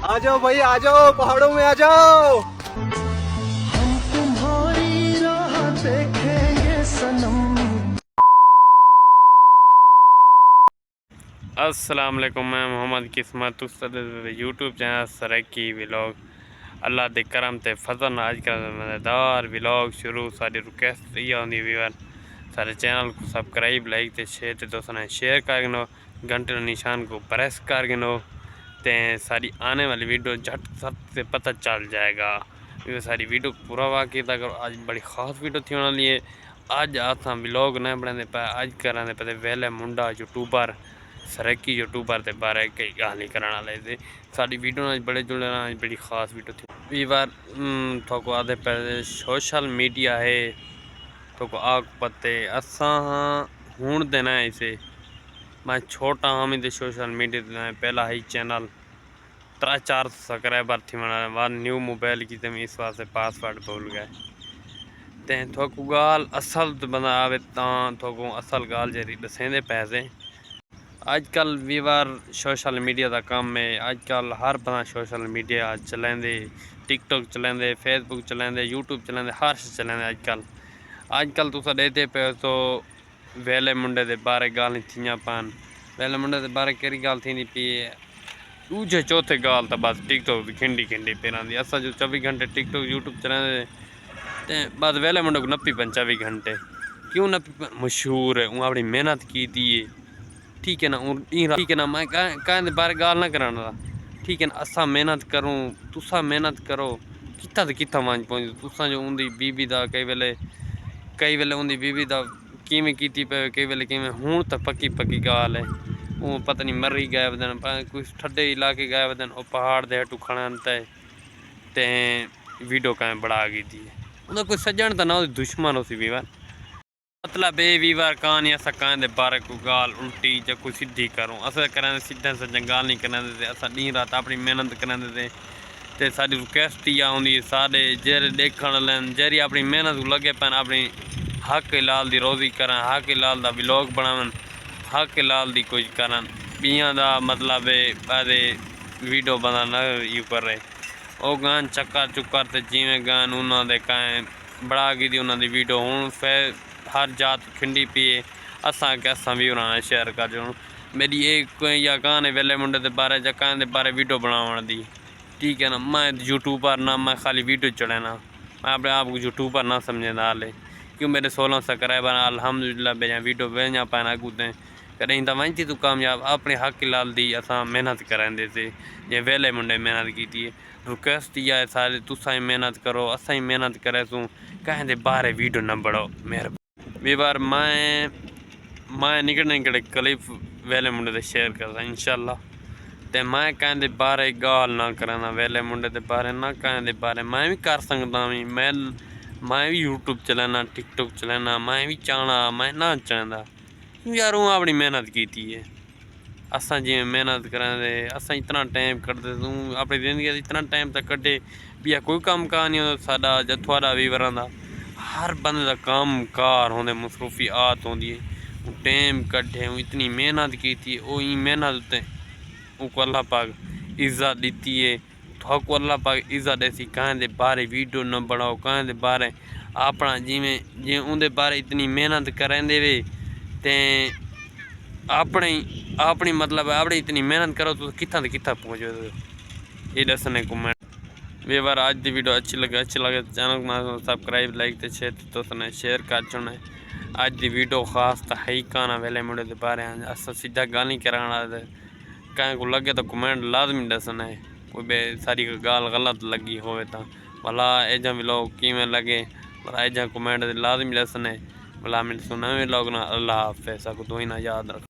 आ जाओ भाई आ जाओ, पहाड़ों में आ जाओ। हम तुम्हारी राह देखेंगे सनम। अस्सलाम वालेकुम, मैं मोहम्मद किस्मत यूट्यूब चैनल सरकी व्लॉग अल्लाह के करम ते फजल अज कल मज़ेदार व्लॉग शुरू। सारी रिक्वेस्ट ये होंगी वीवर सारे चैनल को सब्सक्राइब लाइक ते शेयर ते दोस्तों ने शेयर कर गिनो, घंटे निशान को प्रेस कर गिनो ते सारी आने वाली वीडियो झट से पता चल जाएगा। सारी वीडियो पूरा वाकई करो। आज बड़ी खास वीडियो थी होने लिए अज असा व्लॉग न बनाते पे अज करें पे वेले मुंडा यूट्यूबर सरकी यूट्यूबर के बारे कई गाल करने वाले थे। साड़ी वीडियो आज बड़े जुड़े आज बड़ी खास वीडियो थी। कई बार थोको आधे पे सोशल मीडिया है थोको आग पते असा हूँ देना है इसे मैं छोटा हम ही सोशल मीडिया पहला ही चैनल 3-4 सब्सक्राइबर थी मना न्यू मोबाइल की तम इस वास्ते पासवर्ड भूल गए ते थोको गाल असल बंदा आवे थोको असल गाल जरी दसेंदे पैसे। अजकल वीवर सोशल मीडिया का काम है। अजकल हर बंदा सोशल मीडिया चलेंदे, टिकटॉक चलेंदे, फेसबुक चलेंदे, यूट्यूब चलेंदे, हर चलेंदे। अजकल तुस देते पे तो वेले मुंडे के बारे गाल थी पान। वेले मुंडे के बारे कड़ी गाल थी पी दूजे चौथे गाल तो बस टिकटॉक खिंडी खिंडी पे रही। असा जो 24 घंटे टिकटॉक यूट्यूब चलेंदे ते बस वेले मुंडे को नपी पन 24 घंटे क्यों नपी पन मशहूर है वो अपनी मेहनत की थी। ठीक है ना ठीक है ना मैं कहें बारे गाल ना कराना ठीक है ना। असा मेहनत करूँ तुसा मेहनत करो कितना तो कितना वंज पहुँच तुसा जो उनकी बीबी का कई वेले उनकी बीबी का किमें की पे कई वेले किमें हूँ तो पक्की पक्की गाल है। वो पता नहीं मरी गए वदन कुछ ठंडे इलाके गए वदन वो पहाड़ दे हटू खड़न ते वीडियो कहीं बढ़ा गई थी उन्हें कोई सज्जन तो ना दुश्मन हो सी वीवर मतलब ए वीवर कहानी असा कहें बारे को गाल उल्टी या कोई सीधी करूँ अस करें सीधा सज्जा गाल नहीं करें अस दी रात अपनी मेहनत करें ते सारी रिक्वेस्ट ही आँदी सारे जेरे देखण लैन जेरी अपनी मेहनत को लगे पैन अपनी हक लाल दी रोजी करन हक लाल दा व्लॉग बनावन हक लाल दी कुछ करन बियां दा मतलब बारे वीडियो बना न यू कर रहे ओ गान चक्कर चुक्कर ते जिमें गान उन्होंने कहें बढ़ा गई थी उन्होंने वीडियो हूँ फिर हर जात खिंडी पिए असा के असा भी उन्होंने शेयर कर जो मेरी एक या गाने वेले मुंडे के बारे या कहने बारे वीडियो बनावन दी ठीक है ना। मैं यूट्यूबर ना मैं खाली वीडियो चढ़ाना मैं अपने आप को यूट्यूबर ना समझे हाले क्यों मेरे 16 सब्सक्राइबर अल्हम्दुलिल्लाह बेजा वीडियो भेजा पाना अगूते कहीं तो वहीं तू कामयाब अपने हक लाल दी असा मेहनत करेंदे थे जे वेले मुंडे मेहनत की थी। रिक्वेस्ट यह है सारे तुसा ही मेहनत करो असा ही मेहनत करे तू कहें बारे वीडियो न बढ़ो मेहरबानी। वी बार मैं निकले क्लिप वेले मुंडे से शेयर करता इंशाल्लाह ते मैं कहते बारे गाल ना कराना वेले मुंडे के बारे ना कहते बारे मैं भी कर सकता भी मैं भी यूट्यूब चलाना टिकटॉक चलाना मैं भी चाहना मैं ना चाहता यार वो अपनी मेहनत की है। असा जिमें मेहनत करें असा इतना टाइम कटते तू अपनी जिंदगी इतना टाइम तक कटे भी कोई कम कार नहीं होता साडा ज थोड़ा वीवर का हर बंदे का काम कार होंगे मसरूफी आत होंगी है टाइम कटे इतनी मेहनत की थी वो मेहनत उत्ते उनको अल्लाह पाक इज्जत दी है। थोको अल्लाह पाक इज्जत ऐसी कहें दे बारे वीडियो न बनाओ कहें दे बारे अपना जिमें जे उनके बारे इतनी मेहनत करें दे वे ते अपनी मतलब अपनी इतनी मेहनत करो तो कितना पहुँचो ये दसने कमेंट वे बार आज की वीडियो अच्छी लगे तो चैनल को सब्सक्राइब लाइक तो शेयर दोस्तों शेयर कर चुने। आज की वीडियो खास तो है ही काना वेले मुंडे के बारे असा सीधा गाल नहीं कराना कहीं को लगे तो कमेंट लाजमी दसना है कोई बे सारी गाल गलत लगी हो तो भला एजा भी लोग किमें लगे भला एजा कमेंट लाजमी दसने भला मिल सुना भी लोग ना। अल्लाह हाफिज़ को दो ही ना याद रख।